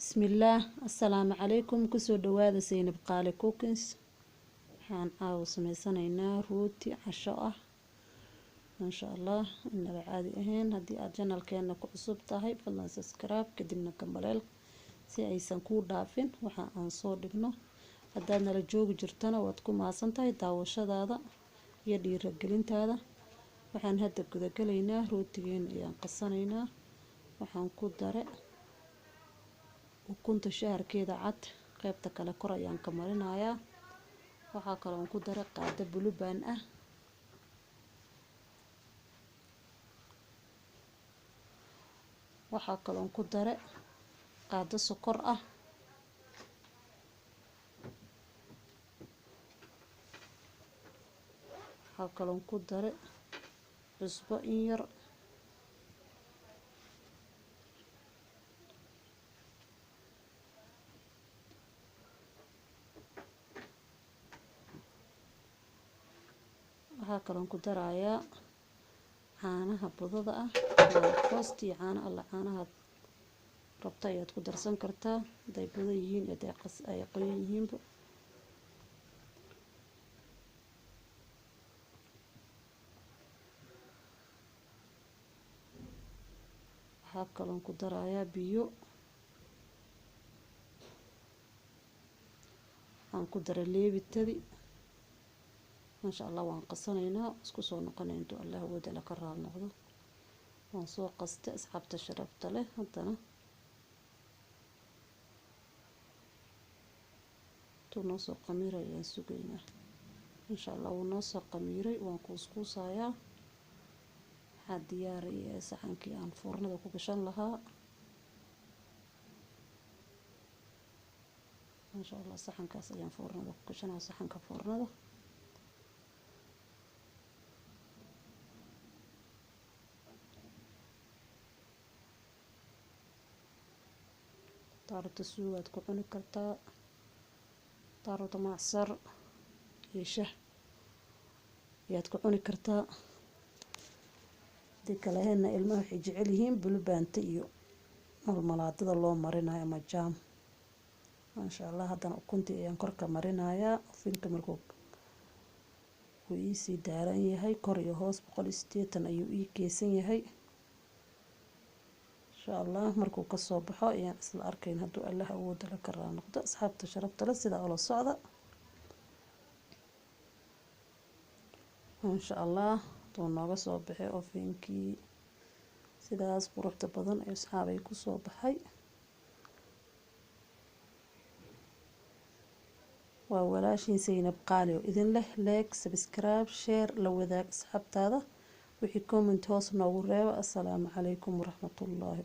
بسم الله السلام عليكم كسو دواده زينب قالي كوكنز waxaan caawa sameysanaynaa rooti casho ah insha Allah inaba caadi ahayn hadii aad channelkeena ku cusub tahay fadlan subscribe kadibna kambaleel si aysan ku dhaafin waxa aan soo dhigno hadaad nala joogi jirtana waad ku maasantahay daawashadaada iyo dhiirigelintaada waxaan hadda guda galaynaa rootigeena ayaan qasanaynaa waxaan ku daray ukunta shaarkeeda cad qaybta kale kor ayaan ka marinayaa waxa kale oo ku daray qaado bulubaan ah waxa kale oo ku daray qaado sokor ah waxa kale oo ku daray cusbo in yar waxa kale oo ku darayaa caanaha budada ah qosti caanaha rabta ayaad ku darsan kartaa haday budo yihiin haday qas ay qoyan yihiin waxa kale oo ku darayaa biyo aan ku daray leebitadi ما شاء الله وان قصنينا اسكو سو نقنينتو الله ودا لك الرال نقدو وان سو قست اسحبت شربت له هدنا تو نصو قميره يا سوقينا ان شاء الله ونصو قميره وان كوسكوسايا حد دياري صحنكي aan foornada ku gashan lahaa ما شاء الله صحنkaas ayaan foornada ku gashanaa saxanka foornada طارت السواد كعوني كرتا طارت معصر يشه ياد كعوني كرتا ديك لهنا ilma waxay jecel yihiin bulbaanta iyo malmalaadada loo marinayo ama jam ma sha Allah hadana ukuntii ayaan korka marinayaa finka markuu uu ii daaran yahay kor iyo hoos 180 ayuu ii keesan yahay insha Allah markuu ka soo baxo ayaan isla arkayn haduu Allah awood la ka raanoqdo asxaabta sharafta leh sida oo la socda insha Allah tuu nooga soo baxay oo fiinkii sidaas quruxda badan ee asxaabay ku soo baxay waa walaashin Zainab Qaali oo idin leh like subscribe share la wadaag asxaabtaada wixii comment hoos noogu reebo assalaamu calaykum waraxmatullaahi